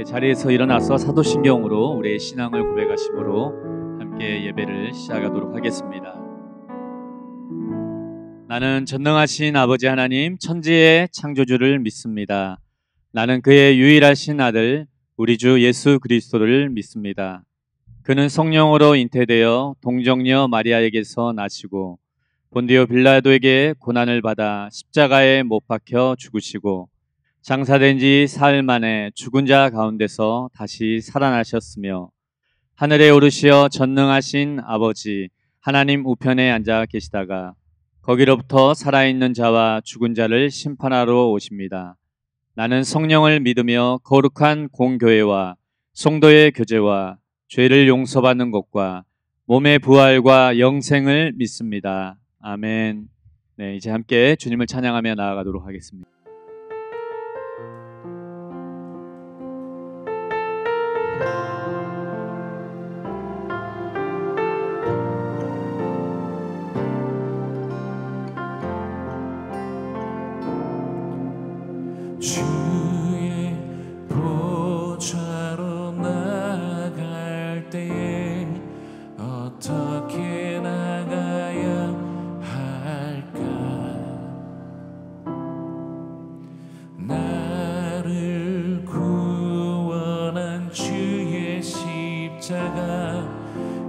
자리에서 일어나서 사도신경으로 우리의 신앙을 고백하심으로 함께 예배를 시작하도록 하겠습니다. 나는 전능하신 아버지 하나님 천지의 창조주를 믿습니다. 나는 그의 유일하신 아들 우리 주 예수 그리스도를 믿습니다. 그는 성령으로 잉태되어 동정녀 마리아에게서 나시고 본디오 빌라도에게 고난을 받아 십자가에 못 박혀 죽으시고 장사된 지 사흘 만에 죽은 자 가운데서 다시 살아나셨으며 하늘에 오르시어 전능하신 아버지 하나님 우편에 앉아 계시다가 거기로부터 살아있는 자와 죽은 자를 심판하러 오십니다. 나는 성령을 믿으며 거룩한 공교회와 성도의 교제와 죄를 용서받는 것과 몸의 부활과 영생을 믿습니다. 아멘. 네, 이제 함께 주님을 찬양하며 나아가도록 하겠습니다. 주의 보좌로 나갈 때에 어떻게 나가야 할까? 나를 구원한 주의 십자가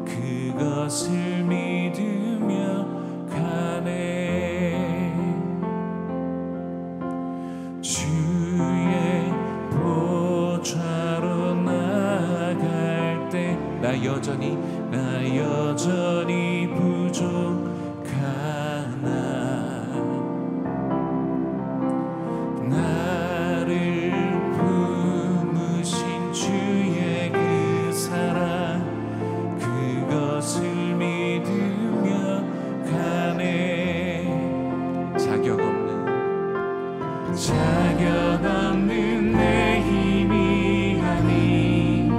그것을 믿으며 가네. 주의 보좌로 나갈 때 나 여전히 부족하나. 나를 품으신 주의 그 사랑 그것을 믿으며 가네. 자격 없는 내 힘이 아니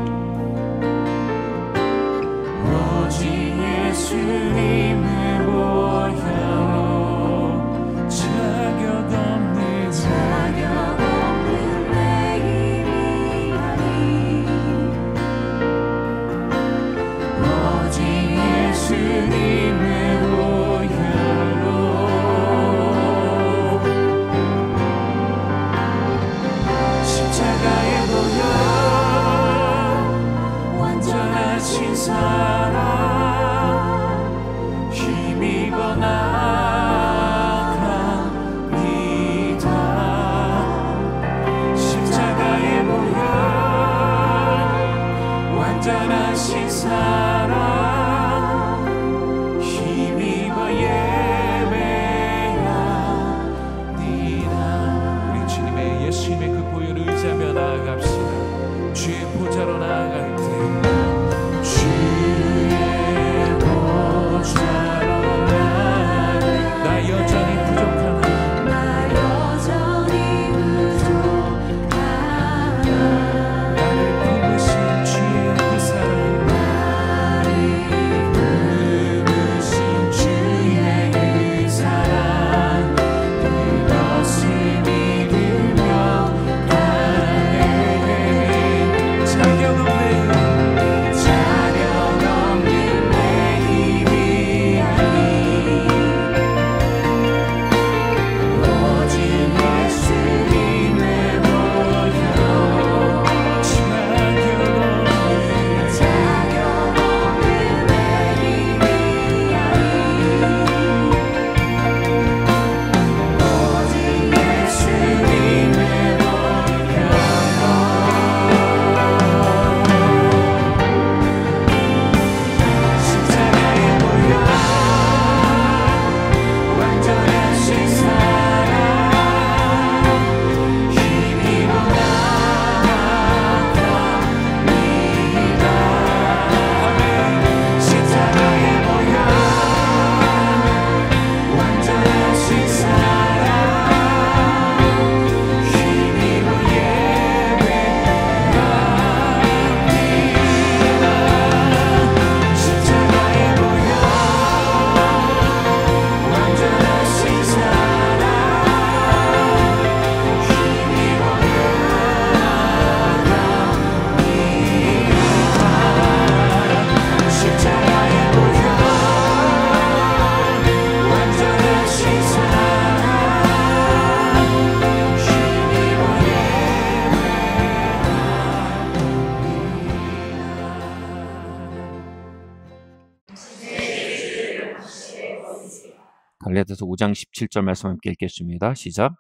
갈라디아서 5장 17절 말씀 함께 읽겠습니다. 시작.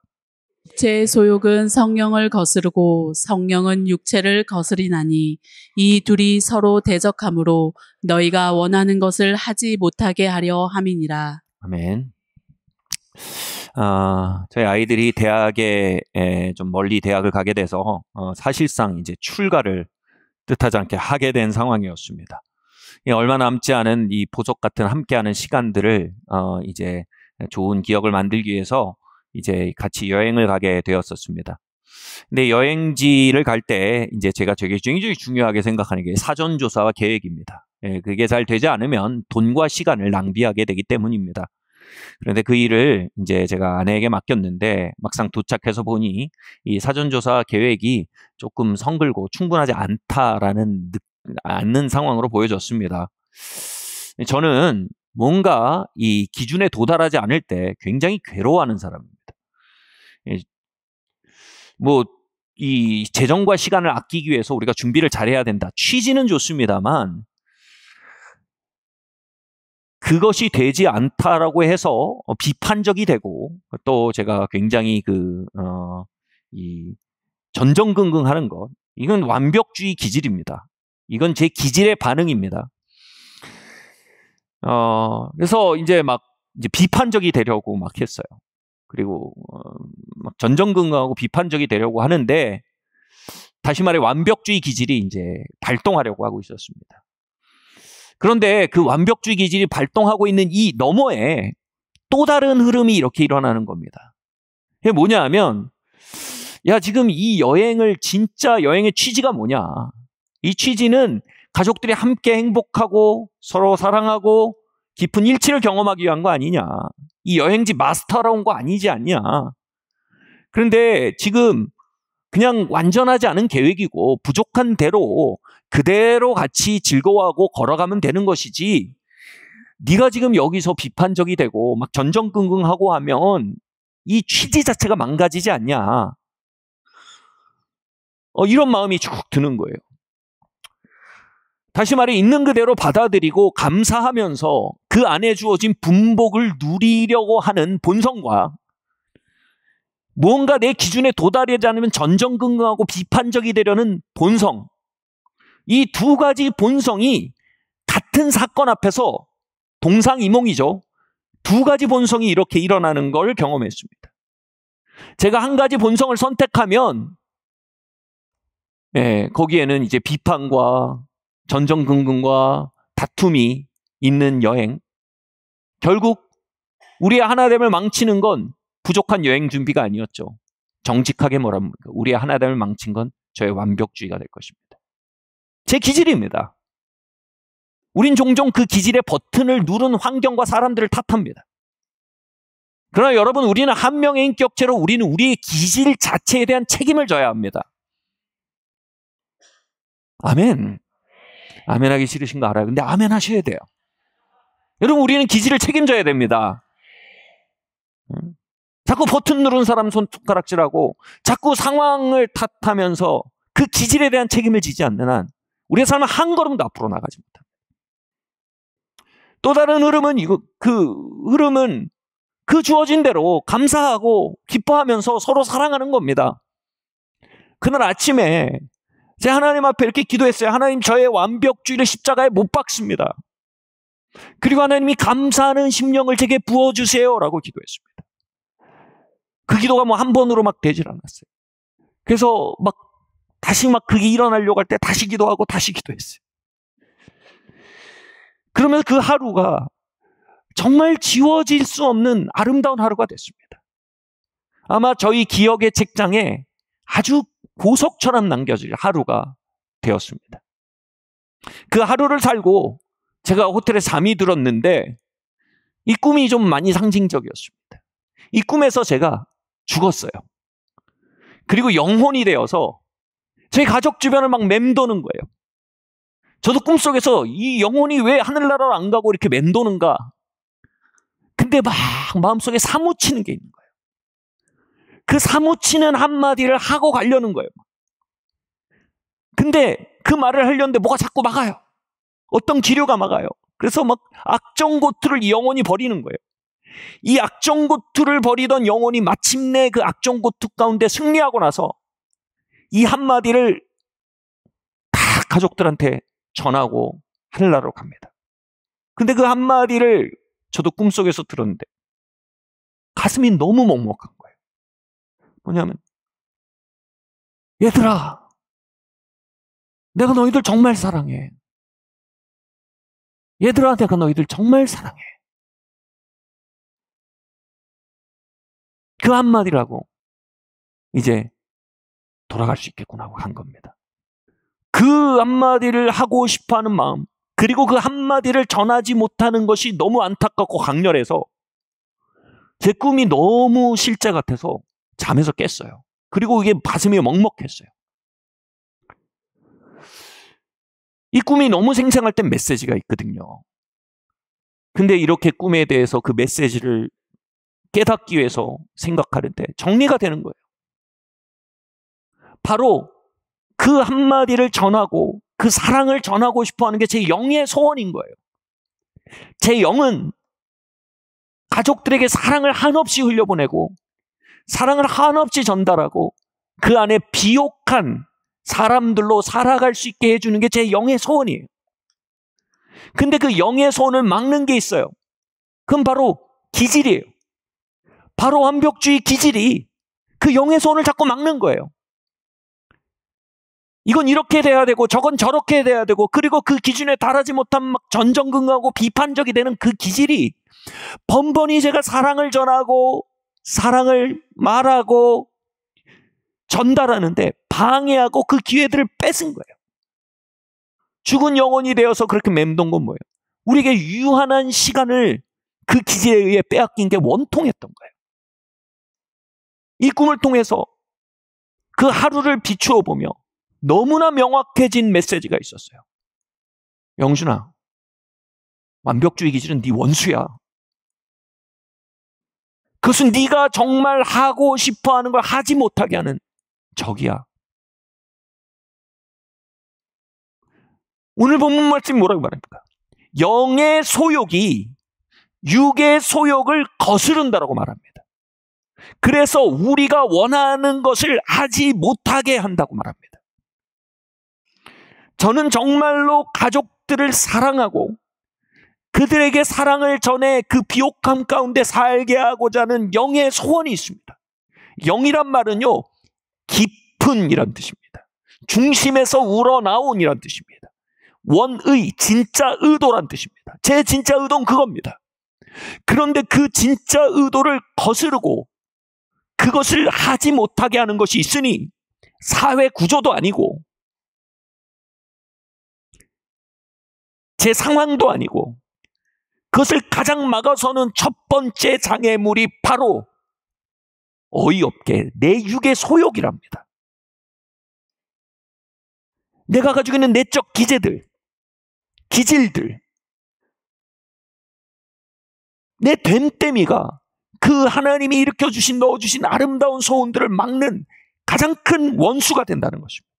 육체의 소욕은 성령을 거스르고 성령은 육체를 거스리나니 이 둘이 서로 대적하므로 너희가 원하는 것을 하지 못하게 하려 함이니라. 아멘. 저희 아이들이 대학에 좀 멀리 대학을 가게 돼서 사실상 이제 출가를 뜻하지 않게 하게 된 상황이었습니다. 얼마 남지 않은 이 보석 같은 함께하는 시간들을 이제 좋은 기억을 만들기 위해서 이제 같이 여행을 가게 되었었습니다. 근데 여행지를 갈 때 이제 제가 되게 굉장히 중요하게 생각하는 게 사전 조사와 계획입니다. 그게 잘 되지 않으면 돈과 시간을 낭비하게 되기 때문입니다. 그런데 그 일을 이제 제가 아내에게 맡겼는데 막상 도착해서 보니 이 사전 조사 계획이 조금 성글고 충분하지 않는 상황으로 보여졌습니다. 저는 뭔가 이 기준에 도달하지 않을 때 굉장히 괴로워하는 사람입니다. 이 재정과 시간을 아끼기 위해서 우리가 준비를 잘해야 된다. 취지는 좋습니다만 그것이 되지 않다라고 해서 비판적이 되고 또 제가 굉장히 이 전전긍긍하는 것, 이건 완벽주의 기질입니다. 이건 제 기질의 반응입니다. 그래서 이제 비판적이 되려고 막 했어요. 그리고 막 전전긍긍하고 비판적이 되려고 하는데 다시 말해 완벽주의 기질이 이제 발동하려고 하고 있었습니다. 그런데 그 완벽주의 기질이 발동하고 있는 이 너머에 또 다른 흐름이 이렇게 일어나는 겁니다. 그게 뭐냐 하면 야, 지금 이 진짜 여행의 취지가 뭐냐? 이 취지는 가족들이 함께 행복하고 서로 사랑하고 깊은 일치를 경험하기 위한 거 아니냐? 이 여행지 마스터로 온 거 아니지 않냐? 그런데 지금 그냥 완전하지 않은 계획이고 부족한 대로 그대로 같이 즐거워하고 걸어가면 되는 것이지 네가 지금 여기서 비판적이 되고 막 전전긍긍하고 하면 이 취지 자체가 망가지지 않냐? 이런 마음이 쭉 드는 거예요. 다시 말해 있는 그대로 받아들이고 감사하면서 그 안에 주어진 분복을 누리려고 하는 본성과 무언가 내 기준에 도달하지 않으면 전전긍긍하고 비판적이 되려는 본성, 이 두 가지 본성이 같은 사건 앞에서 동상이몽이죠. 두 가지 본성이 이렇게 일어나는 걸 경험했습니다. 제가 한 가지 본성을 선택하면 거기에는 이제 비판과 전전긍긍과 다툼이 있는 여행, 결국 우리의 하나됨을 망치는 건 부족한 여행 준비가 아니었죠. 정직하게 말합니다. 우리의 하나됨을 망친 건 저의 완벽주의가 될 것입니다. 제 기질입니다. 우린 종종 그 기질의 버튼을 누른 환경과 사람들을 탓합니다. 그러나 여러분, 우리는 한 명의 인격체로 우리는 우리의 기질 자체에 대한 책임을 져야 합니다. 아멘. 아멘 하기 싫으신 거 알아요. 근데 아멘 하셔야 돼요. 여러분, 우리는 기질을 책임져야 됩니다. 자꾸 버튼 누른 사람 손가락질하고 자꾸 상황을 탓하면서 그 기질에 대한 책임을 지지 않는 한 우리의 삶은 한 걸음도 앞으로 나가지 못합니다. 또 다른 흐름은 흐름은 그 주어진 대로 감사하고 기뻐하면서 서로 사랑하는 겁니다. 그날 아침에 제가 하나님 앞에 이렇게 기도했어요. 하나님, 저의 완벽주의를 십자가에 못 박습니다. 그리고 하나님이 감사하는 심령을 제게 부어주세요 라고 기도했습니다. 그 기도가 한 번으로 되질 않았어요. 그래서 다시 그게 일어나려고 할 때 다시 기도하고 다시 기도했어요. 그러면서 그 하루가 정말 지워질 수 없는 아름다운 하루가 됐습니다. 아마 저희 기억의 책장에 아주 보석처럼 남겨질 하루가 되었습니다. 그 하루를 살고 제가 호텔에 잠이 들었는데 이 꿈이 좀 많이 상징적이었습니다. 이 꿈에서 제가 죽었어요. 그리고 영혼이 되어서 제 가족 주변을 맴도는 거예요. 저도 꿈속에서 이 영혼이 왜 하늘나라로 안 가고 이렇게 맴도는가. 근데 마음속에 사무치는 게 있는 거예요. 그 사무치는 한마디를 하고 가려는 거예요. 근데 그 말을 하려는데 뭐가 자꾸 막아요. 어떤 기류가 막아요. 그래서 악정고투를 이 영혼이 벌이는 거예요. 이 악정고투를 벌이던 영혼이 마침내 그 악정고투 가운데 승리하고 나서 이 한마디를 다 가족들한테 전하고 하늘나라로 갑니다. 근데 그 한마디를 저도 꿈속에서 들었는데 가슴이 너무 먹먹한 거예요. 뭐냐면, 얘들아, 내가 너희들 정말 사랑해. 얘들아, 내가 너희들 정말 사랑해. 그 한마디라고 이제 돌아갈 수 있겠구나 하고 한 겁니다. 그 한마디를 하고 싶어하는 마음, 그리고 그 한마디를 전하지 못하는 것이 너무 안타깝고 강렬해서 제 꿈이 너무 실제 같아서 잠에서 깼어요. 그리고 이게 가슴이 먹먹했어요. 이 꿈이 너무 생생할 땐 메시지가 있거든요. 근데 이렇게 꿈에 대해서 그 메시지를 깨닫기 위해서 생각하는데 정리가 되는 거예요. 바로 그 한마디를 전하고 그 사랑을 전하고 싶어 하는 게 제 영의 소원인 거예요. 제 영은 가족들에게 사랑을 한없이 흘려보내고 사랑을 한없이 전달하고 그 안에 비옥한 사람들로 살아갈 수 있게 해주는 게 제 영의 소원이에요. 근데 그 영의 소원을 막는 게 있어요. 그건 바로 기질이에요. 바로 완벽주의 기질이 그 영의 소원을 자꾸 막는 거예요. 이건 이렇게 돼야 되고 저건 저렇게 돼야 되고, 그리고 그 기준에 달하지 못한 막 전전긍긍하고 비판적이 되는 그 기질이 번번이 제가 사랑을 전하고 사랑을 말하고 전달하는데 방해하고 그 기회들을 뺏은 거예요. 죽은 영혼이 되어서 그렇게 맴돈 건 뭐예요? 우리에게 유한한 시간을 그 기질에 의해 빼앗긴 게 원통했던 거예요. 이 꿈을 통해서 그 하루를 비추어 보며 너무나 명확해진 메시지가 있었어요. 영준아, 완벽주의 기질은 네 원수야. 그것은 네가 정말 하고 싶어하는 걸 하지 못하게 하는 적이야. 오늘 본문 말씀이 뭐라고 말합니까? 영의 소욕이 육의 소욕을 거스른다라고 말합니다. 그래서 우리가 원하는 것을 하지 못하게 한다고 말합니다. 저는 정말로 가족들을 사랑하고 그들에게 사랑을 전해 그 비옥함 가운데 살게 하고자 하는 영의 소원이 있습니다. 영이란 말은요, 깊은이란 뜻입니다. 중심에서 우러나온이란 뜻입니다. 원의, 진짜 의도란 뜻입니다. 제 진짜 의도는 그겁니다. 그런데 그 진짜 의도를 거스르고 그것을 하지 못하게 하는 것이 있으니 사회 구조도 아니고 제 상황도 아니고 그것을 가장 막아서는 첫 번째 장애물이 바로 어이없게 내 육의 소욕이랍니다. 내가 가지고 있는 내적 기질들, 내 됨됨이가 그 하나님이 일으켜주신 넣어주신 아름다운 소원들을 막는 가장 큰 원수가 된다는 것입니다.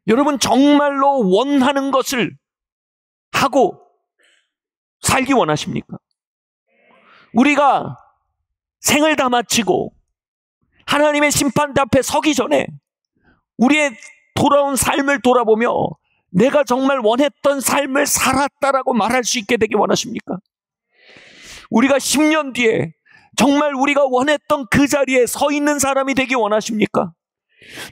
여러분, 정말로 원하는 것을 하고 살기 원하십니까? 우리가 생을 다 마치고 하나님의 심판대 앞에 서기 전에 우리의 돌아온 삶을 돌아보며 내가 정말 원했던 삶을 살았다라고 말할 수 있게 되기 원하십니까? 우리가 10년 뒤에 정말 우리가 원했던 그 자리에 서 있는 사람이 되기 원하십니까?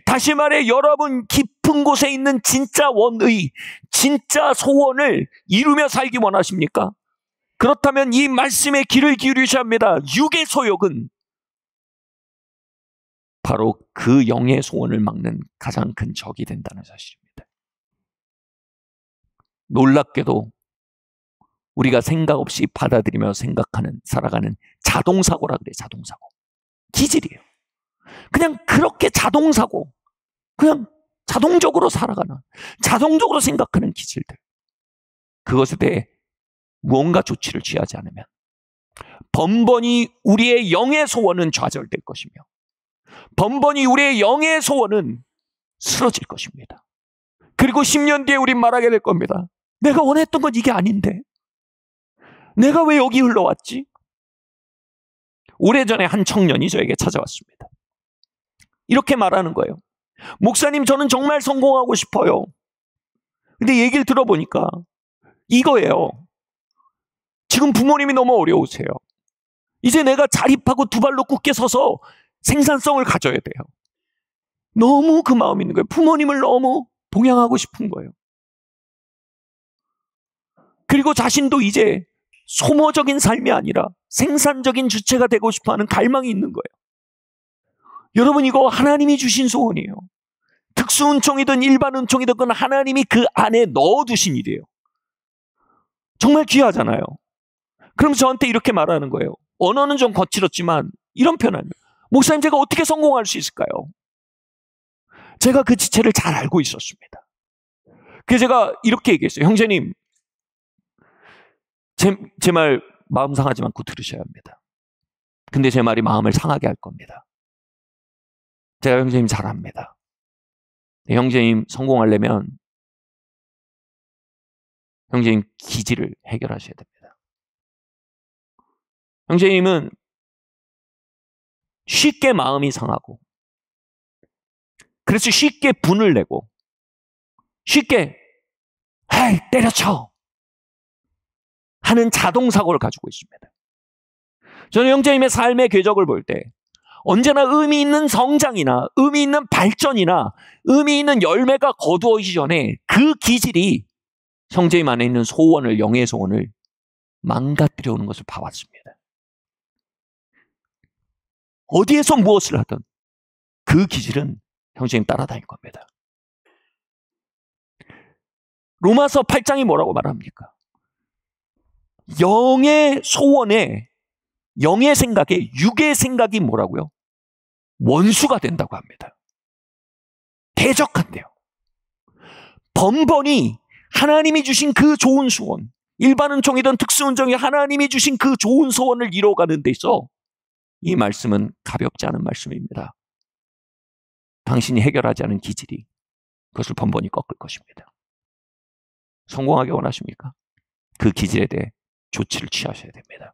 다시 말해, 여러분 깊은 곳에 있는 진짜 원의, 진짜 소원을 이루며 살기 원하십니까? 그렇다면 이 말씀에 귀를 기울이셔야 합니다. 육의 소욕은 바로 그 영의 소원을 막는 가장 큰 적이 된다는 사실입니다. 놀랍게도 우리가 생각 없이 받아들이며 생각하는, 살아가는 자동사고라 그래요. 자동사고. 기질이에요. 그냥 그렇게 자동사고, 그냥 자동적으로 살아가는, 자동적으로 생각하는 기질들. 그것에 대해 무언가 조치를 취하지 않으면 번번이 우리의 영의 소원은 좌절될 것이며 번번이 우리의 영의 소원은 쓰러질 것입니다. 그리고 10년 뒤에 우린 말하게 될 겁니다. 내가 원했던 건 이게 아닌데, 내가 왜 여기 흘러왔지? 오래전에 한 청년이 저에게 찾아왔습니다. 이렇게 말하는 거예요. 목사님, 저는 정말 성공하고 싶어요. 근데 얘기를 들어보니까 이거예요. 지금 부모님이 너무 어려우세요. 이제 내가 자립하고 두 발로 굳게 서서 생산성을 가져야 돼요. 너무 그 마음이 있는 거예요. 부모님을 너무 봉양하고 싶은 거예요. 그리고 자신도 이제 소모적인 삶이 아니라 생산적인 주체가 되고 싶어하는 갈망이 있는 거예요. 여러분, 이거 하나님이 주신 소원이에요. 특수은총이든 일반 은총이든 그건 하나님이 그 안에 넣어두신 일이에요. 정말 귀하잖아요. 그럼 저한테 이렇게 말하는 거예요. 언어는 좀 거칠었지만 이런 표현을. 목사님, 제가 어떻게 성공할 수 있을까요? 제가 그 지체를 잘 알고 있었습니다. 그래서 제가 이렇게 얘기했어요. 형제님, 제 말 마음 상하지 않고 들으셔야 합니다. 근데 제 말이 마음을 상하게 할 겁니다. 제가 형제님 잘 압니다. 형제님 성공하려면 형제님 기질을 해결하셔야 됩니다. 형제님은 쉽게 마음이 상하고, 그래서 쉽게 분을 내고, 쉽게 에이 때려쳐 하는 자동사고를 가지고 있습니다. 저는 형제님의 삶의 궤적을 볼 때 언제나 의미 있는 성장이나 의미 있는 발전이나 의미 있는 열매가 거두어지기 전에 그 기질이 형제님 안에 있는 소원을, 영의 소원을 망가뜨려 오는 것을 봐왔습니다. 어디에서 무엇을 하든 그 기질은 형제님 따라다닐 겁니다. 로마서 8장이 뭐라고 말합니까? 영의 소원에, 영의 생각에 육의 생각이 뭐라고요? 원수가 된다고 합니다. 대적한대요. 번번이 하나님이 주신 그 좋은 소원, 일반 은총이든 특수 은총이 하나님이 주신 그 좋은 소원을 이루어가는 데 있어 이 말씀은 가볍지 않은 말씀입니다. 당신이 해결하지 않은 기질이 그것을 번번이 꺾을 것입니다. 성공하기 원하십니까? 그 기질에 대해 조치를 취하셔야 됩니다.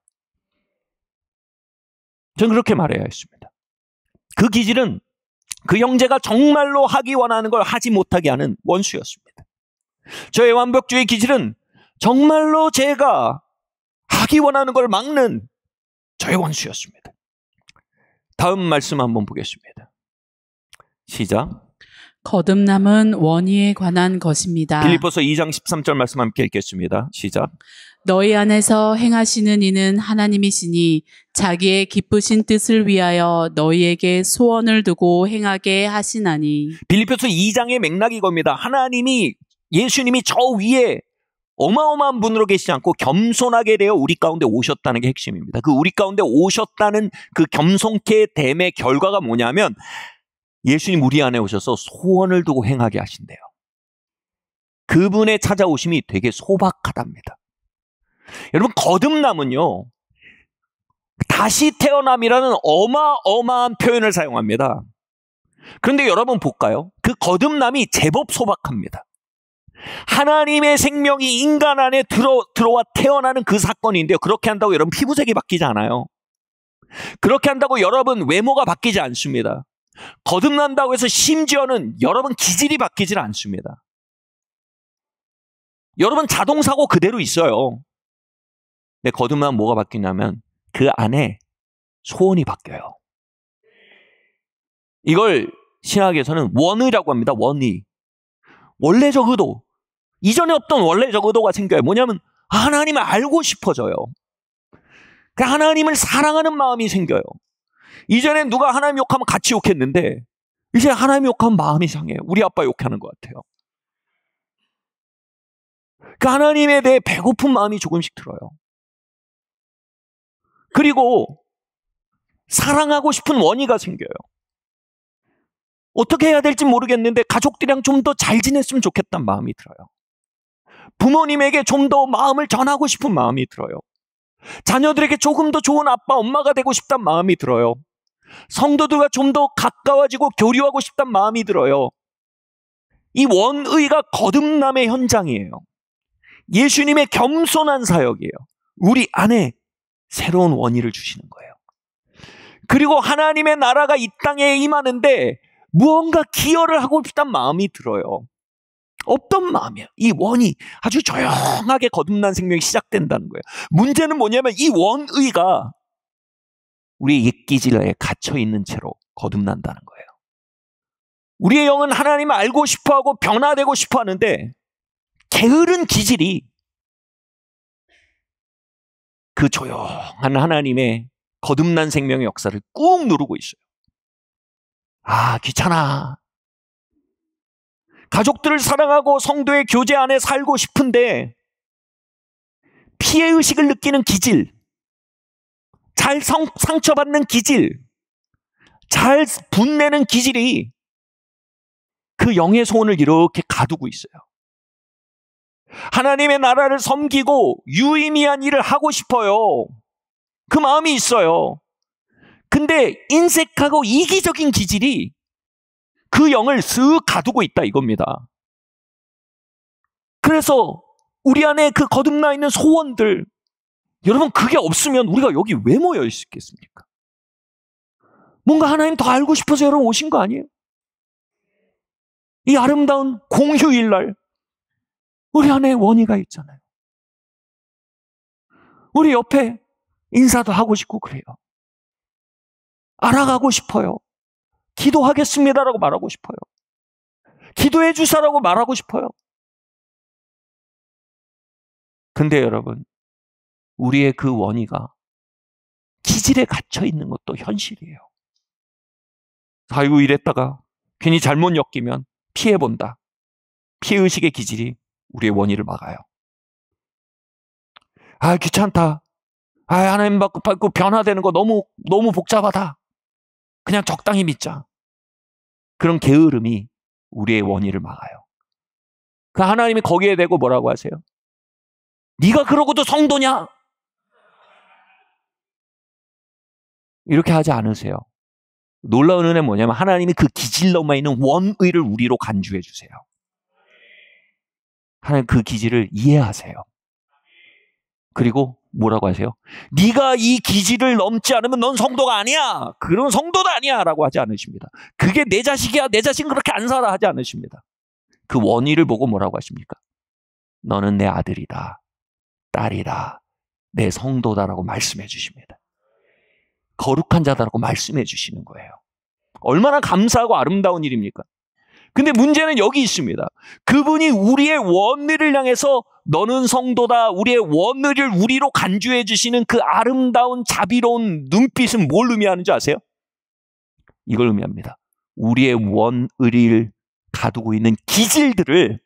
저는 그렇게 말해야 했습니다. 그 기질은 그 형제가 정말로 하기 원하는 걸 하지 못하게 하는 원수였습니다. 저의 완벽주의 기질은 정말로 제가 하기 원하는 걸 막는 저의 원수였습니다. 다음 말씀 한번 보겠습니다. 시작. 거듭남은 원의에 관한 것입니다. 빌립보서 2장 13절 말씀 함께 읽겠습니다. 시작. 너희 안에서 행하시는 이는 하나님이시니 자기의 기쁘신 뜻을 위하여 너희에게 소원을 두고 행하게 하시나니. 빌립보서 2장의 맥락이 겁니다. 하나님이, 예수님이 저 위에 어마어마한 분으로 계시지 않고 겸손하게 되어 우리 가운데 오셨다는 게 핵심입니다. 그 우리 가운데 오셨다는 그 겸손케 됨의 결과가 뭐냐면 예수님 우리 안에 오셔서 소원을 두고 행하게 하신대요. 그분의 찾아오심이 되게 소박하답니다. 여러분, 거듭남은요, 다시 태어남이라는 어마어마한 표현을 사용합니다. 그런데 여러분 볼까요? 그 거듭남이 제법 소박합니다. 하나님의 생명이 인간 안에 들어와 태어나는 그 사건인데요. 그렇게 한다고 여러분 피부색이 바뀌지 않아요. 그렇게 한다고 여러분 외모가 바뀌지 않습니다. 거듭난다고 해서 심지어는 여러분 기질이 바뀌질 않습니다. 여러분 자동사고 그대로 있어요. 근데 거듭나면 뭐가 바뀌냐면 그 안에 소원이 바뀌어요. 이걸 신학에서는 원의라고 합니다. 원의. 원래적 의도. 이전에 없던 원래적 의도가 생겨요. 뭐냐면 하나님을 알고 싶어져요. 그러니까 하나님을 사랑하는 마음이 생겨요. 이전엔 누가 하나님 욕하면 같이 욕했는데 이제 하나님 욕하면 마음이 상해요. 우리 아빠 욕하는 것 같아요. 그 하나님에 대해 배고픈 마음이 조금씩 들어요. 그리고 사랑하고 싶은 원의가 생겨요. 어떻게 해야 될지 모르겠는데 가족들이랑 좀 더 잘 지냈으면 좋겠다는 마음이 들어요. 부모님에게 좀 더 마음을 전하고 싶은 마음이 들어요. 자녀들에게 조금 더 좋은 아빠, 엄마가 되고 싶다는 마음이 들어요. 성도들과 좀 더 가까워지고 교류하고 싶다는 마음이 들어요. 이 원의가 거듭남의 현장이에요. 예수님의 겸손한 사역이에요. 우리 안에 새로운 원의를 주시는 거예요. 그리고 하나님의 나라가 이 땅에 임하는데 무언가 기여를 하고 싶다는 마음이 들어요. 어떤 마음이야? 이 원이 아주 조용하게 거듭난 생명이 시작된다는 거예요. 문제는 뭐냐면 이 원의가 우리의 옛기질에 갇혀있는 채로 거듭난다는 거예요. 우리의 영은 하나님을 알고 싶어하고 변화되고 싶어하는데 게으른 기질이 그 조용한 하나님의 거듭난 생명의 역사를 꾹 누르고 있어요. 아, 귀찮아. 가족들을 사랑하고 성도의 교제 안에 살고 싶은데 피해의식을 느끼는 기질, 잘 상처받는 기질, 잘 분내는 기질이 그 영의 소원을 이렇게 가두고 있어요. 하나님의 나라를 섬기고 유의미한 일을 하고 싶어요. 그 마음이 있어요. 근데 인색하고 이기적인 기질이 그 영을 쓱 가두고 있다 이겁니다. 그래서 우리 안에 그 거듭나 있는 소원들, 여러분 그게 없으면 우리가 여기 왜 모여 있겠습니까? 뭔가 하나님 더 알고 싶어서 여러분 오신 거 아니에요? 이 아름다운 공휴일 날 우리 안에 원의가 있잖아요. 우리 옆에 인사도 하고 싶고 그래요. 알아가고 싶어요. 기도하겠습니다라고 말하고 싶어요. 기도해 주사라고 말하고 싶어요. 근데 여러분, 우리의 그 원의가 기질에 갇혀 있는 것도 현실이에요. 아이고 이랬다가 괜히 잘못 엮이면 피해본다. 피해의식의 기질이 우리의 원의를 막아요. 아, 귀찮다. 아, 하나님 받고 변화되는 거 너무 복잡하다. 그냥 적당히 믿자. 그런 게으름이 우리의 원의를 막아요. 그 하나님이 거기에 대고 뭐라고 하세요? 네가 그러고도 성도냐? 이렇게 하지 않으세요. 놀라운 은혜는 뭐냐면 하나님이 그 기질로만 있는 원의를 우리로 간주해 주세요. 하나님 그 기질을 이해하세요. 그리고 뭐라고 하세요? 네가 이 기질을 넘지 않으면 넌 성도가 아니야. 그런 성도도 아니야 라고 하지 않으십니다. 그게 내 자식이야. 내 자식은 그렇게 안 살아 하지 않으십니다. 그 원의를 보고 뭐라고 하십니까? 너는 내 아들이다. 딸이다. 내 성도다라고 말씀해 주십니다. 거룩한 자다라고 말씀해 주시는 거예요. 얼마나 감사하고 아름다운 일입니까? 근데 문제는 여기 있습니다. 그분이 우리의 원의를 향해서 너는 성도다, 우리의 원의를 우리로 간주해 주시는 그 아름다운 자비로운 눈빛은 뭘 의미하는지 아세요? 이걸 의미합니다. 우리의 원의를 가두고 있는 기질들을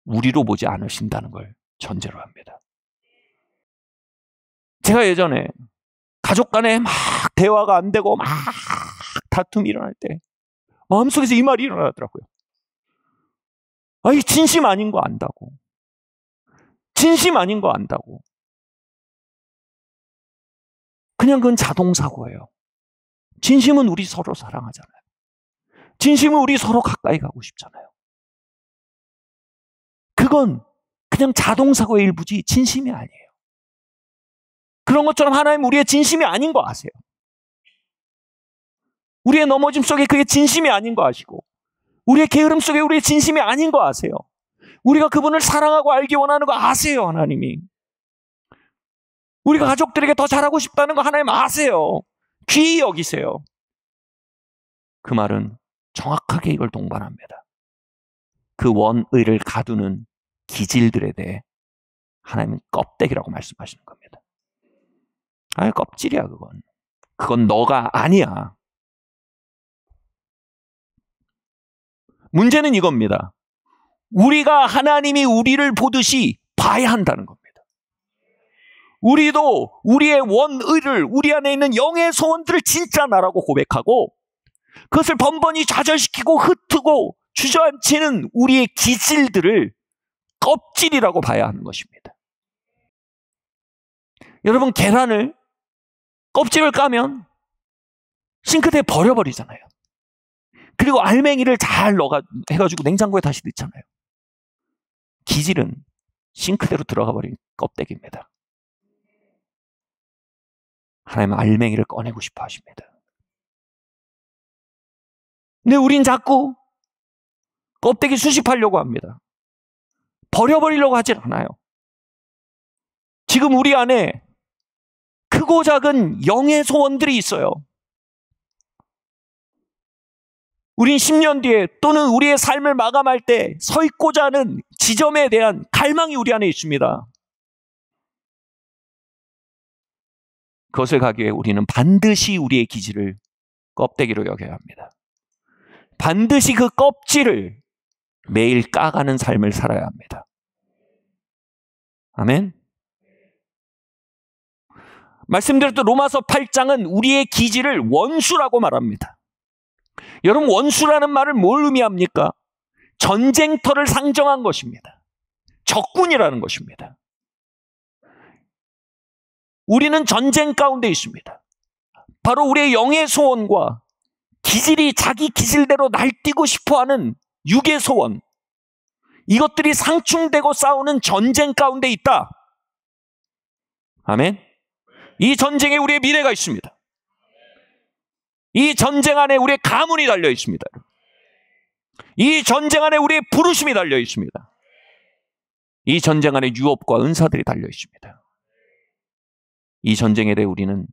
우리로 보지 않으신다는 걸 전제로 합니다. 제가 예전에 가족 간에 막 대화가 안 되고 막 다툼이 일어날 때 마음속에서 이 말이 일어나더라고요. 아, 이 진심 아닌 거 안다고. 진심 아닌 거 안다고. 그냥 그건 자동사고예요. 진심은 우리 서로 사랑하잖아요. 진심은 우리 서로 가까이 가고 싶잖아요. 그건 그냥 자동사고의 일부지 진심이 아니에요. 그런 것처럼 하나님 우리의 진심이 아닌 거 아세요. 우리의 넘어짐 속에 그게 진심이 아닌 거 아시고, 우리의 게으름 속에 우리의 진심이 아닌 거 아세요. 우리가 그분을 사랑하고 알기 원하는 거 아세요, 하나님이. 우리가 가족들에게 더 잘하고 싶다는 거 하나님 아세요. 귀히 여기세요. 그 말은 정확하게 이걸 동반합니다. 그 원의를 가두는 기질들에 대해 하나님은 껍데기라고 말씀하시는 겁니다. 아니, 껍질이야, 그건. 그건 너가 아니야. 문제는 이겁니다. 우리가 하나님이 우리를 보듯이 봐야 한다는 겁니다. 우리도 우리의 원의를, 우리 안에 있는 영의 소원들을 진짜 나라고 고백하고 그것을 번번이 좌절시키고 흩트고 주저앉히는 우리의 기질들을 껍질이라고 봐야 하는 것입니다. 여러분, 계란을 껍질을 까면 싱크대에 버려버리잖아요. 그리고 알맹이를 잘 해가지고 냉장고에 다시 넣잖아요. 기질은 싱크대로 들어가 버린 껍데기입니다. 하나님은 알맹이를 꺼내고 싶어 하십니다. 근데 우린 자꾸 껍데기 수습하려고 합니다. 버려버리려고 하질 않아요. 지금 우리 안에 크고 작은 영의 소원들이 있어요. 우린 10년 뒤에 또는 우리의 삶을 마감할 때 서 있고자 하는 지점에 대한 갈망이 우리 안에 있습니다. 그것을 가기 위해 우리는 반드시 우리의 기질을 껍데기로 여겨야 합니다. 반드시 그 껍질을 매일 까가는 삶을 살아야 합니다. 아멘. 말씀드렸던 로마서 8장은 우리의 기질을 원수라고 말합니다. 여러분, 원수라는 말을 뭘 의미합니까? 전쟁터를 상정한 것입니다. 적군이라는 것입니다. 우리는 전쟁 가운데 있습니다. 바로 우리의 영의 소원과 기질이 자기 기질대로 날뛰고 싶어하는 육의 소원, 이것들이 상충되고 싸우는 전쟁 가운데 있다. 아멘. 이 전쟁에 우리의 미래가 있습니다. 이 전쟁 안에 우리의 가문이 달려 있습니다. 이 전쟁 안에 우리의 부르심이 달려 있습니다. 이 전쟁 안에 유업과 은사들이 달려 있습니다. 이 전쟁에 대해 우리는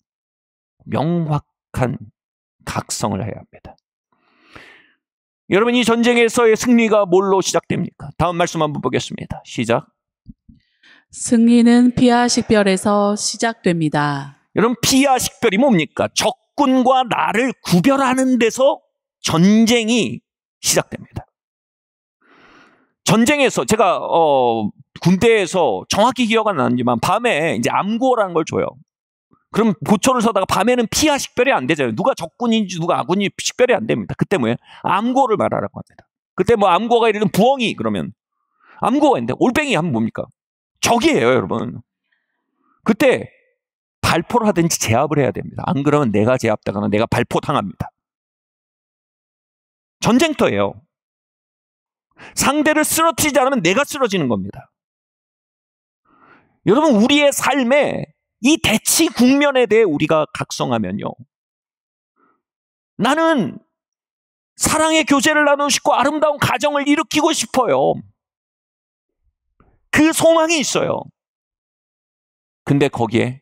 명확한 각성을 해야 합니다. 여러분, 이 전쟁에서의 승리가 뭘로 시작됩니까? 다음 말씀 한번 보겠습니다. 시작. 승리는 피와 식별에서 시작됩니다. 여러분, 피와 식별이 뭡니까? 적군과 나를 구별하는 데서 전쟁이 시작됩니다. 전쟁에서 제가 군대에서 정확히 기억 안 나지만 밤에 이제 암고라는 걸 줘요. 그럼 보초를 서다가 밤에는 피와 식별이 안 되잖아요. 누가 적군인지 누가 아군인지 식별이 안 됩니다. 그때 뭐예요? 암고를 말하라고 합니다. 그때 뭐 암고가 이르는 부엉이 그러면 암고가 있는데 올뱅이 하면 뭡니까? 적이에요, 여러분. 그때 발포를 하든지 제압을 해야 됩니다. 안 그러면 내가 제압되거나 내가 발포당합니다. 전쟁터예요. 상대를 쓰러뜨리지 않으면 내가 쓰러지는 겁니다. 여러분, 우리의 삶에 이 대치 국면에 대해 우리가 각성하면요, 나는 사랑의 교제를 나누고 싶고 아름다운 가정을 일으키고 싶어요. 그 소망이 있어요. 근데 거기에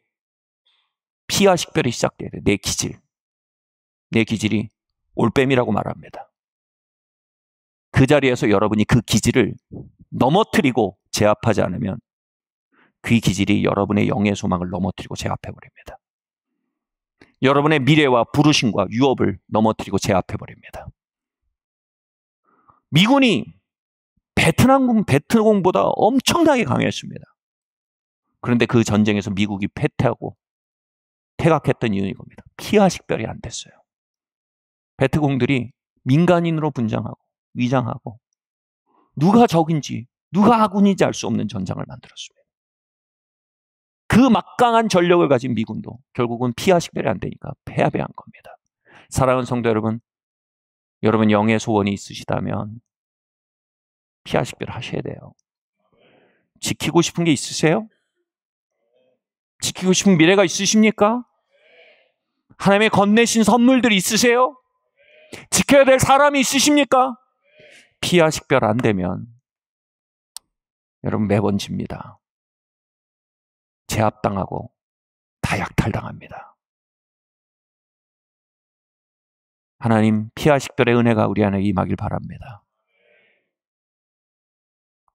피와 식별이 시작돼야 돼. 내 기질. 내 기질이 올빼미라고 말합니다. 그 자리에서 여러분이 그 기질을 넘어뜨리고 제압하지 않으면 그 기질이 여러분의 영의 소망을 넘어뜨리고 제압해버립니다. 여러분의 미래와 부르심과 유업을 넘어뜨리고 제압해버립니다. 미군이 베트남보다 엄청나게 강했습니다. 그런데 그 전쟁에서 미국이 패퇴하고 퇴각했던 이유는 이겁니다. 피와 식별이 안 됐어요. 베트공들이 민간인으로 분장하고 위장하고 누가 적인지 누가 아군인지 알 수 없는 전장을 만들었습니다. 그 막강한 전력을 가진 미군도 결국은 피와 식별이 안 되니까 패배한 겁니다. 사랑하는 성도 여러분, 여러분 영의 소원이 있으시다면 피와 식별을 하셔야 돼요. 지키고 싶은 게 있으세요? 지키고 싶은 미래가 있으십니까? 하나님의 건네신 선물들이 있으세요? 지켜야 될 사람이 있으십니까? 피와 식별 안 되면 여러분 매번 집니다. 제압당하고 다 약탈당합니다. 하나님 피와 식별의 은혜가 우리 안에 임하길 바랍니다.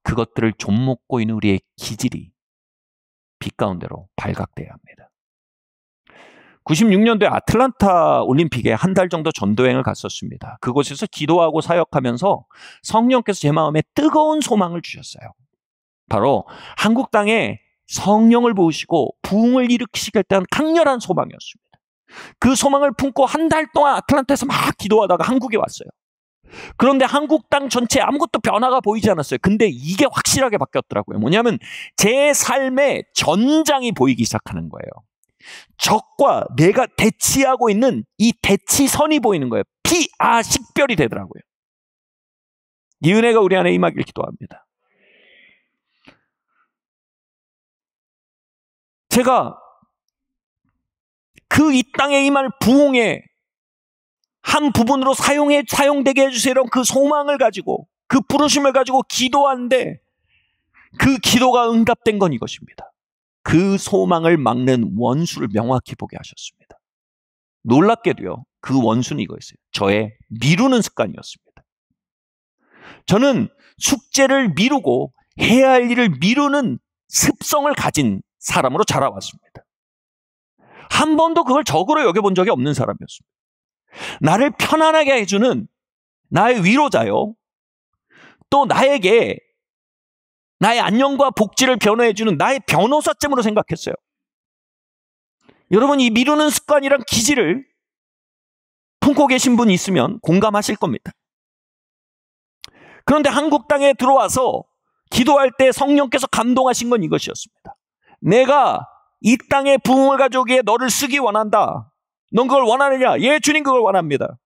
그것들을 좀먹고 있는 우리의 기질이 빛 가운데로 발각돼야 합니다. 96년도에 아틀란타 올림픽에 한 달 정도 전도여행을 갔었습니다. 그곳에서 기도하고 사역하면서 성령께서 제 마음에 뜨거운 소망을 주셨어요. 바로 한국 땅에 성령을 부으시고 부흥을 일으키시겠다는 강렬한 소망이었습니다. 그 소망을 품고 한 달 동안 아틀란타에서 막 기도하다가 한국에 왔어요. 그런데 한국 땅 전체에 아무것도 변화가 보이지 않았어요. 근데 이게 확실하게 바뀌었더라고요. 뭐냐면 제 삶의 전장이 보이기 시작하는 거예요. 적과 내가 대치하고 있는 이 대치선이 보이는 거예요. 피와 식별이 되더라고요. 이 은혜가 우리 안에 임하길 기도합니다. 제가 그 이 땅에 임할 부흥의 한 부분으로 사용되게 해주세요. 그 소망을 가지고, 그 부르심을 가지고 기도하는데 그 기도가 응답된 건 이것입니다. 그 소망을 막는 원수를 명확히 보게 하셨습니다. 놀랍게도요, 그 원수는 이거였어요. 저의 미루는 습관이었습니다. 저는 숙제를 미루고 해야 할 일을 미루는 습성을 가진 사람으로 자라왔습니다. 한 번도 그걸 적으로 여겨본 적이 없는 사람이었습니다. 나를 편안하게 해주는 나의 위로자요, 또 나에게 나의 안녕과 복지를 변호해주는 나의 변호사쯤으로 생각했어요. 여러분, 이 미루는 습관이란 기질을 품고 계신 분이 있으면 공감하실 겁니다. 그런데 한국 땅에 들어와서 기도할 때 성령께서 감동하신 건 이것이었습니다. 내가 이 땅에 부흥을 가져오기에 너를 쓰기 원한다. 넌 그걸 원하느냐? 예, 주님, 그걸 원합니다.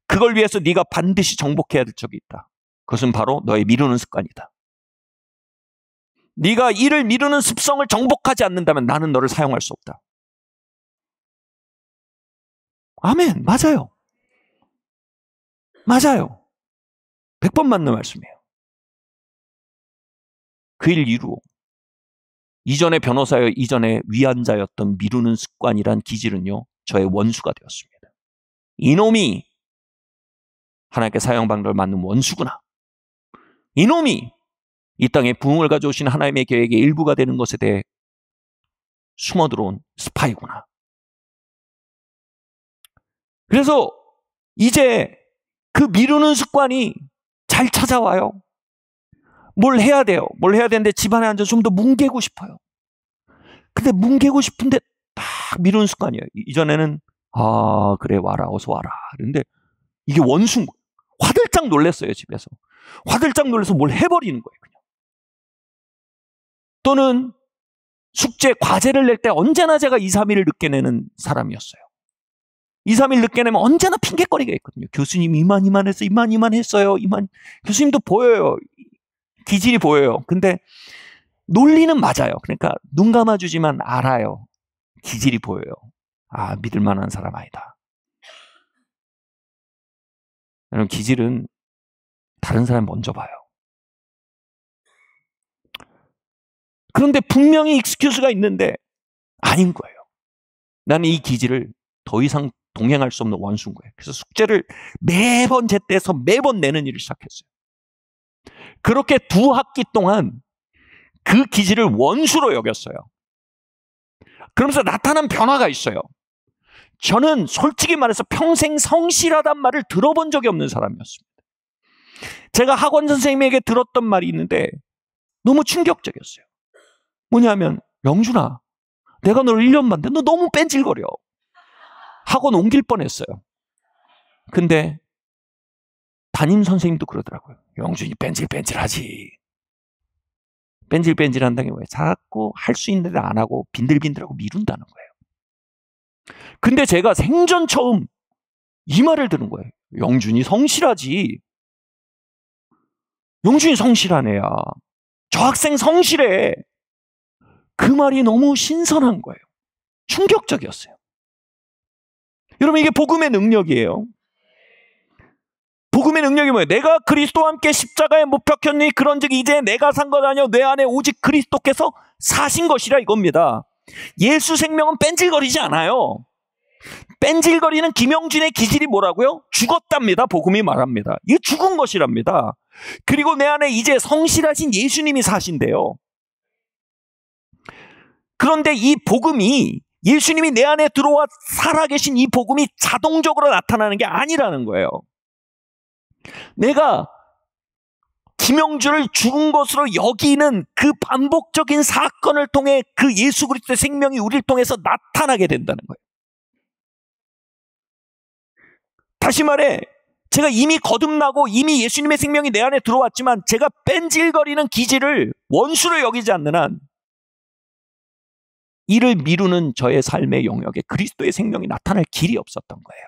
그걸 위해서 네가 반드시 정복해야 될 적이 있다. 그것은 바로 너의 미루는 습관이다. 네가 일을 미루는 습성을 정복하지 않는다면 나는 너를 사용할 수 없다. 아멘. 맞아요. 맞아요. 100번 맞는 말씀이에요. 그 일 이루 이전에 변호사여, 이전에 위안자였던 미루는 습관이란 기질은요, 저의 원수가 되었습니다. 이놈이 하나님께 사용받는 걸 맞는 원수구나. 이놈이 이 땅에 부흥을 가져오신 하나님의 계획의 일부가 되는 것에 대해 숨어들어온 스파이구나. 그래서 이제 그 미루는 습관이 잘 찾아와요. 뭘 해야 돼요. 뭘 해야 되는데 집안에 앉아서 좀 더 뭉개고 싶어요. 근데 뭉개고 싶은데 딱 미루는 습관이에요. 이전에는 그래, 와라, 어서 와라. 그런데 이게 원수인 거예요. 화들짝 놀랐어요, 집에서. 화들짝 놀라서 뭘 해버리는 거예요, 그냥. 또는 숙제, 과제를 낼 때 언제나 제가 2, 3일을 늦게 내는 사람이었어요. 2, 3일 늦게 내면 언제나 핑계거리가 있거든요. 교수님 이만 했어요. 이만 했어요. 교수님도 보여요. 기질이 보여요. 근데 논리는 맞아요. 그러니까 눈 감아주지만 알아요. 기질이 보여요. 믿을 만한 사람 아니다. 여러분, 기질은 다른 사람 먼저 봐요. 그런데 분명히 익스큐즈가 있는데 아닌 거예요. 나는 이 기질을 더 이상 동행할 수 없는 원수인 거예요. 그래서 숙제를 매번 제때해서 매번 내는 일을 시작했어요. 그렇게 2학기 동안 그 기질을 원수로 여겼어요. 그러면서 나타난 변화가 있어요. 저는 솔직히 말해서 평생 성실하단 말을 들어본 적이 없는 사람이었습니다. 제가 학원 선생님에게 들었던 말이 있는데 너무 충격적이었어요. 뭐냐면, 영준아, 내가 너를 1년 봤는데 너 너무 뺀질거려. 학원 옮길 뻔했어요. 근데 담임 선생님도 그러더라고요. 영준이 뺀질뺀질하지. 뺀질뺀질한다는 게 뭐예요? 자꾸 할 수 있는데 안 하고 빈들빈들하고 미룬다는 거예요. 근데 제가 생전 처음 이 말을 들은 거예요. 영준이 성실하지. 영준이 성실한 애야. 저 학생 성실해. 그 말이 너무 신선한 거예요. 충격적이었어요. 여러분, 이게 복음의 능력이에요. 복음의 능력이 뭐예요? 내가 그리스도와 함께 십자가에 못 박혔니? 그런즉 이제 내가 산 것 아니요 내 안에 오직 그리스도께서 사신 것이라, 이겁니다. 예수 생명은 뺀질거리지 않아요. 뺀질거리는 김영준의 기질이 뭐라고요? 죽었답니다. 복음이 말합니다. 이게 죽은 것이랍니다. 그리고 내 안에 이제 성실하신 예수님이 사신대요. 그런데 이 복음이, 예수님이 내 안에 들어와 살아계신 이 복음이 자동적으로 나타나는 게 아니라는 거예요. 내가 김영준을 죽은 것으로 여기는 그 반복적인 사건을 통해 그 예수 그리스도의 생명이 우리를 통해서 나타나게 된다는 거예요. 다시 말해, 제가 이미 거듭나고 이미 예수님의 생명이 내 안에 들어왔지만 제가 뺀질거리는 기질을 원수로 여기지 않는 한 이를 미루는 저의 삶의 영역에 그리스도의 생명이 나타날 길이 없었던 거예요.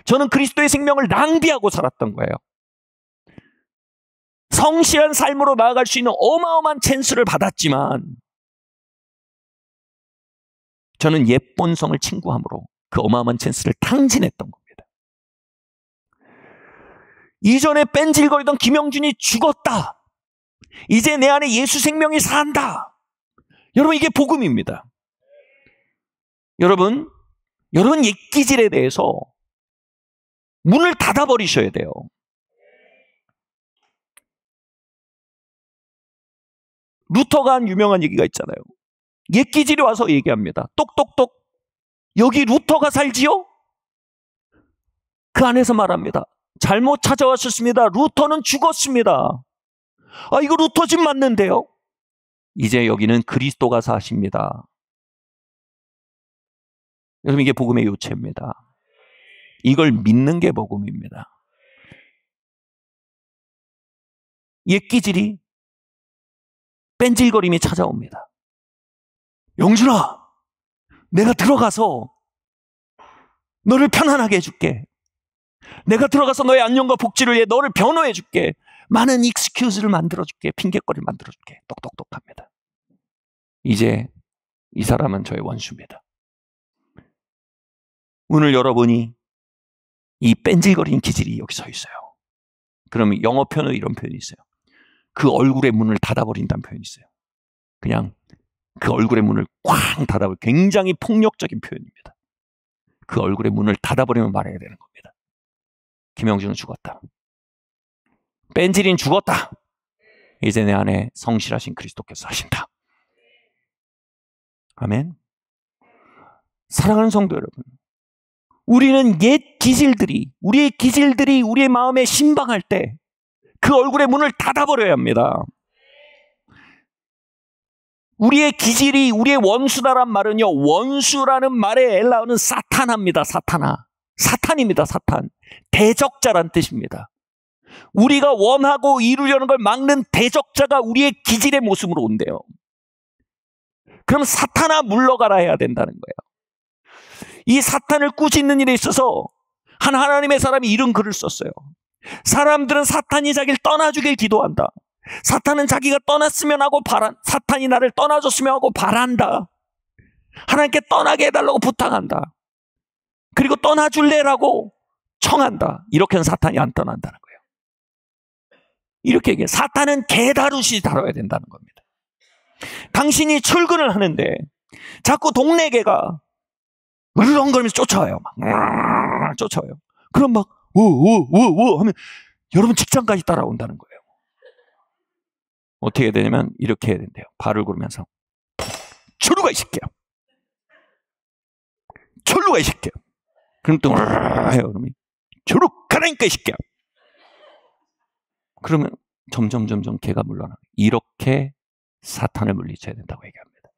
저는 그리스도의 생명을 낭비하고 살았던 거예요. 성실한 삶으로 나아갈 수 있는 어마어마한 찬스를 받았지만 저는 옛 본성을 친구함으로 그 어마어마한 찬스를 탕진했던 겁니다. 이전에 뺀질거리던 김영준이 죽었다. 이제 내 안에 예수 생명이 산다. 여러분, 이게 복음입니다. 여러분 옛기질에 대해서 문을 닫아버리셔야 돼요. 루터가 한 유명한 얘기가 있잖아요. 옛기질이 와서 얘기합니다. 똑똑똑, 여기 루터가 살지요? 그 안에서 말합니다. 잘못 찾아왔었습니다. 루터는 죽었습니다. 아, 이거 루터 집 맞는데요? 이제 여기는 그리스도가 사십니다. 여러분, 이게 복음의 요체입니다. 이걸 믿는 게 복음입니다. 옛기질이 뺀질거림이 찾아옵니다. 영준아, 내가 들어가서 너를 편안하게 해줄게. 내가 들어가서 너의 안녕과 복지를 위해 너를 변호해줄게. 많은 익스큐즈를 만들어줄게. 핑계거리를 만들어줄게. 똑똑똑합니다. 이제 이 사람은 저의 원수입니다. 오늘 여러분이 이 뺀질거리는 기질이 여기 서 있어요. 그러면 영어 표현은 이런 표현이 있어요. 그 얼굴의 문을 닫아버린다는 표현이 있어요. 그냥 그 얼굴의 문을 쾅 닫아버려. 굉장히 폭력적인 표현입니다. 그 얼굴의 문을 닫아버리면 말해야 되는 겁니다. 김영준은 죽었다. 뺀질인 죽었다. 이제 내 안에 성실하신 그리스도께서 하신다. 아멘. 사랑하는 성도 여러분, 우리는 옛 기질들이, 우리의 기질들이 우리의 마음에 신방할 때 그 얼굴의 문을 닫아버려야 합니다. 우리의 기질이 우리의 원수다란 말은요, 원수라는 말의 엘라어는 사탄합니다. 사탄입니다. 사탄. 대적자란 뜻입니다. 우리가 원하고 이루려는 걸 막는 대적자가 우리의 기질의 모습으로 온대요. 그럼 사탄아 물러가라 해야 된다는 거예요. 이 사탄을 꾸짖는 일에 있어서 한 하나님의 사람이 이런 글을 썼어요. 사람들은 사탄이 자기를 떠나주길 기도한다. 사탄은 자기가 떠났으면 하고 사탄이 나를 떠나줬으면 하고 바란다. 하나님께 떠나게 해달라고 부탁한다. 그리고 떠나줄래라고 청한다. 이렇게는 사탄이 안 떠난다는 거예요. 이렇게 얘기해. 사탄은 개다루시 다뤄야 된다는 겁니다. 당신이 출근을 하는데 자꾸 동네 개가 으르렁거리면서 쫓아와요. 막 쫓아와요. 그럼 막 오 하면 여러분 직장까지 따라온다는 거예요. 어떻게 해야 되냐면 이렇게 해야 된대요. 발을 구르면서 철루가 이 새끼야. 철루가 이 새끼야. 그럼 또 해요. 그러면 철루 가라니까 이 새끼야. 그러면 점점 개가 물러나요. 이렇게 사탄을 물리쳐야 된다고 얘기합니다.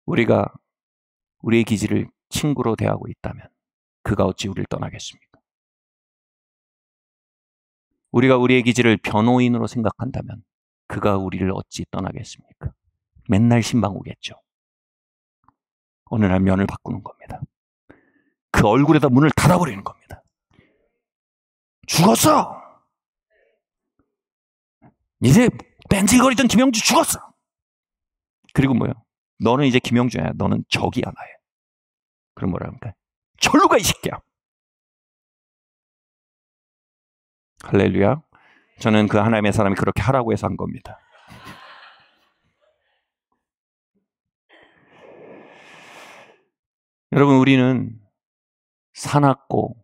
우리가 우리의 기질을 친구로 대하고 있다면 그가 어찌 우리를 떠나겠습니까? 우리가 우리의 기질을 변호인으로 생각한다면 그가 우리를 어찌 떠나겠습니까? 맨날 신방 오겠죠. 어느 날 면을 바꾸는 겁니다. 그 얼굴에다 문을 닫아버리는 겁니다. 죽었어! 이제 뺀질거리던 김영주 죽었어! 그리고 뭐요? 너는 이제 김영주야. 너는 적이야, 나의. 그럼 뭐라 합니까? 철루가 이 새끼야. 할렐루야. 저는 그 하나님의 사람이 그렇게 하라고 해서 한 겁니다. 여러분, 우리는 사납고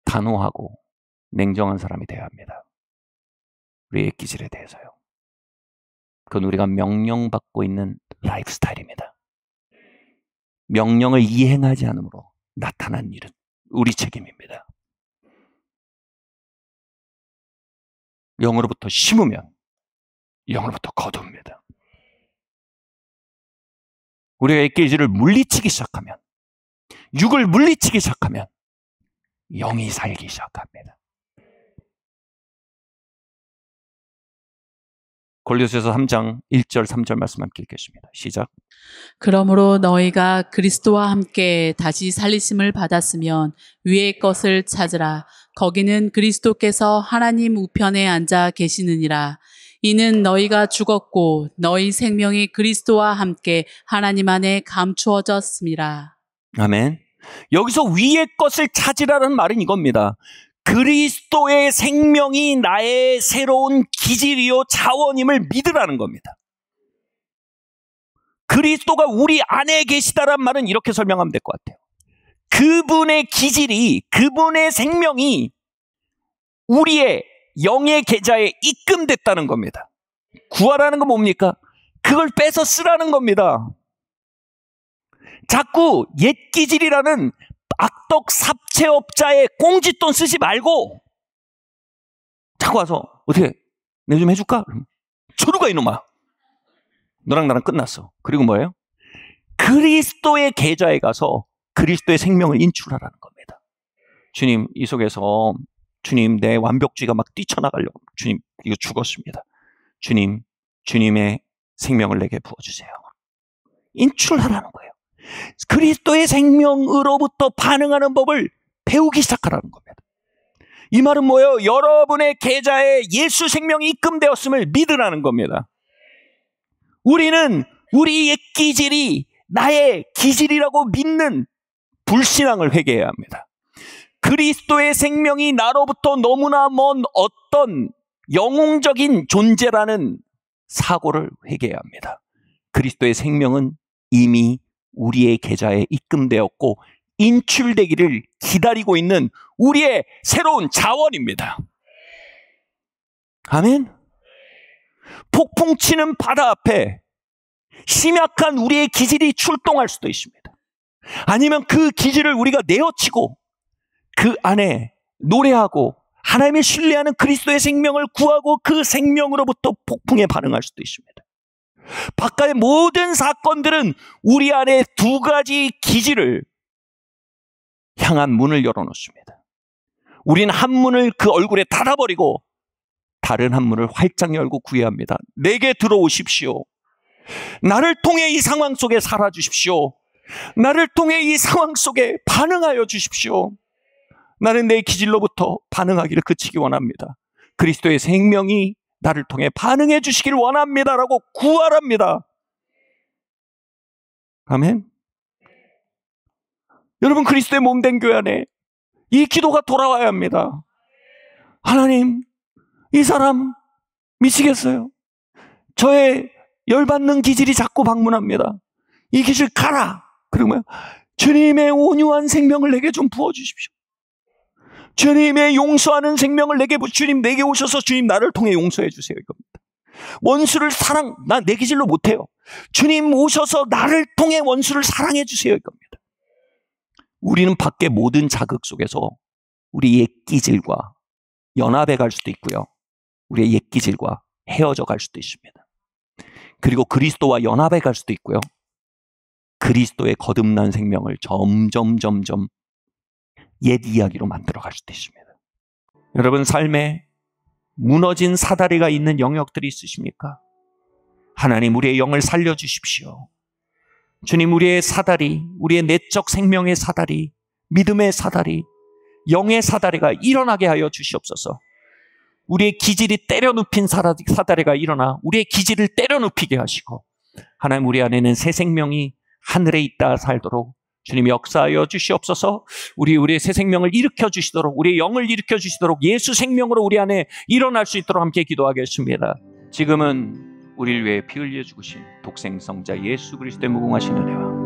단호하고 냉정한 사람이 되어야 합니다. 우리의 기질에 대해서요. 그건 우리가 명령받고 있는 라이프 스타일입니다. 명령을 이행하지 않으므로 나타난 일은 우리 책임입니다. 영으로부터 심으면 영으로부터 거둡니다. 우리가 액기질을 물리치기 시작하면, 육을 물리치기 시작하면 영이 살기 시작합니다. 골로새서 3장 1절 3절 말씀 함께 읽겠습니다. 시작. 그러므로 너희가 그리스도와 함께 다시 살리심을 받았으면 위의 것을 찾으라. 거기는 그리스도께서 하나님 우편에 앉아 계시느니라. 이는 너희가 죽었고 너희 생명이 그리스도와 함께 하나님 안에 감추어졌습니다. 아멘. 여기서 위의 것을 찾으라는 말은 이겁니다. 그리스도의 생명이 나의 새로운 기질이요 자원임을 믿으라는 겁니다. 그리스도가 우리 안에 계시다란 말은 이렇게 설명하면 될 것 같아요. 그분의 기질이, 그분의 생명이 우리의 영의 계좌에 입금됐다는 겁니다. 구하라는 건 뭡니까? 그걸 빼서 쓰라는 겁니다. 자꾸 옛 기질이라는 악덕 삽채업자의 꽁짓돈 쓰지 말고 자꾸 와서 어떻게 내 좀 해줄까? 저리 가 이놈아. 너랑 나랑 끝났어. 그리고 뭐예요? 그리스도의 계좌에 가서 그리스도의 생명을 인출하라는 겁니다. 주님, 이 속에서 주님, 내 완벽주의가 막 뛰쳐나가려고. 주님, 이거 죽었습니다. 주님, 주님의 생명을 내게 부어주세요. 인출하라는 거예요. 그리스도의 생명으로부터 반응하는 법을 배우기 시작하라는 겁니다. 이 말은 뭐예요? 여러분의 계좌에 예수 생명이 입금되었음을 믿으라는 겁니다. 우리는 우리 옛 기질이 나의 기질이라고 믿는 불신앙을 회개해야 합니다. 그리스도의 생명이 나로부터 너무나 먼 어떤 영웅적인 존재라는 사고를 회개해야 합니다. 그리스도의 생명은 이미 우리의 계좌에 입금되었고 인출되기를 기다리고 있는 우리의 새로운 자원입니다. 아멘. 폭풍 치는 바다 앞에 심약한 우리의 기질이 출동할 수도 있습니다. 아니면 그 기질을 우리가 내어치고 그 안에 노래하고 하나님을 신뢰하는 그리스도의 생명을 구하고 그 생명으로부터 폭풍에 반응할 수도 있습니다. 바깥의 모든 사건들은 우리 안에 두 가지 기질을 향한 문을 열어놓습니다. 우리는 한 문을 그 얼굴에 닫아버리고 다른 한 문을 활짝 열고 구애합니다. 내게 들어오십시오. 나를 통해 이 상황 속에 살아주십시오. 나를 통해 이 상황 속에 반응하여 주십시오. 나는 내 기질로부터 반응하기를 그치기 원합니다. 그리스도의 생명이 나를 통해 반응해 주시기를 원합니다라고 구하랍니다. 아멘. 여러분, 그리스도의 몸된 교회 안에 이 기도가 돌아와야 합니다. 하나님, 이 사람 미치겠어요. 저의 열받는 기질이 자꾸 방문합니다. 이 기질 가라. 그러면 주님의 온유한 생명을 내게 좀 부어주십시오. 주님의 용서하는 생명을 내게 주님 내게 오셔서 주님 나를 통해 용서해 주세요 이겁니다. 원수를 나 내 기질로 못해요. 주님 오셔서 나를 통해 원수를 사랑해 주세요 이겁니다. 우리는 밖의 모든 자극 속에서 우리 옛 기질과 연합해 갈 수도 있고요. 우리의 옛 기질과 헤어져 갈 수도 있습니다. 그리고 그리스도와 연합해 갈 수도 있고요. 그리스도의 거듭난 생명을 점점 옛 이야기로 만들어 갈 수도 있습니다. 여러분 삶에 무너진 사다리가 있는 영역들이 있으십니까? 하나님 우리의 영을 살려주십시오. 주님 우리의 사다리, 우리의 내적 생명의 사다리, 믿음의 사다리, 영의 사다리가 일어나게 하여 주시옵소서. 우리의 기질이 때려눕힌 사다리가 일어나 우리의 기질을 때려눕히게 하시고 하나님 우리 안에는 새 생명이 하늘에 있다 살도록 주님 역사하여 주시옵소서. 우리의 새 생명을 일으켜 주시도록 우리의 영을 일으켜 주시도록 예수 생명으로 우리 안에 일어날 수 있도록 함께 기도하겠습니다. 지금은 우리를 위해 피 흘려 죽으신 독생성자 예수 그리스도의 무궁하신 은혜와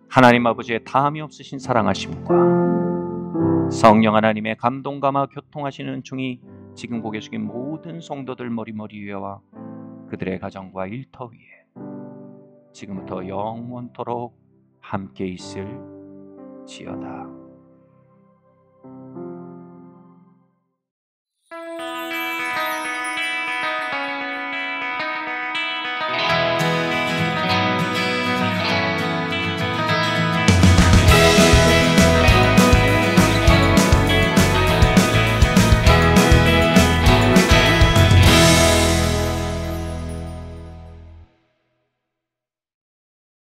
하나님 아버지의 다함이 없으신 사랑하심과 성령 하나님의 감동감화 교통하시는 은총이 지금 고개 숙인 모든 성도들 머리 위에와 그들의 가정과 일터 위에 지금부터 영원토록 함께 있을지어다.